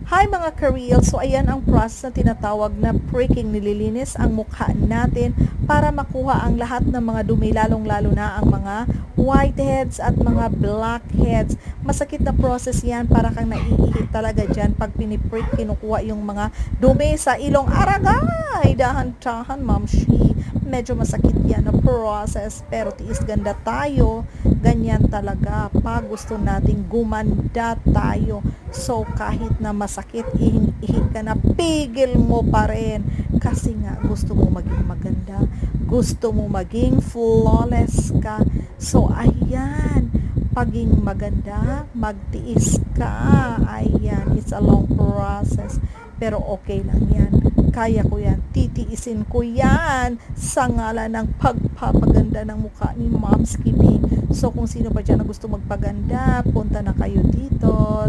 Hi mga ka-real! So ayan ang process na tinatawag na pricking. Nililinis ang mukha natin para makuha ang lahat ng mga dumi, lalong-lalo na ang mga whiteheads at mga blackheads. Masakit na process yan, para kang naiihi talaga dyan pag piniprick, kinukuha yung mga dumi sa ilong. Aragay! Dahan-dahan, mamshi. Medyo masakit yan na process, pero tiis ganda tayo. Ganyan talaga pag gusto nating gumanda tayo. So kahit na masakit, ihing-ihi ka na, pigil mo pa rin. Kasi nga gusto mo maging maganda, gusto mo maging flawless ka. So ayan, paging maganda, magtiis ka. Ayan, it's a long process, pero okay lang yan. Kaya ko yan, titiisin ko yan sa ngalan ng pagpapaganda ng mukha ni Mom's Kidding. So kung sino pa dyan na gusto magpaganda, punta na kayo dito.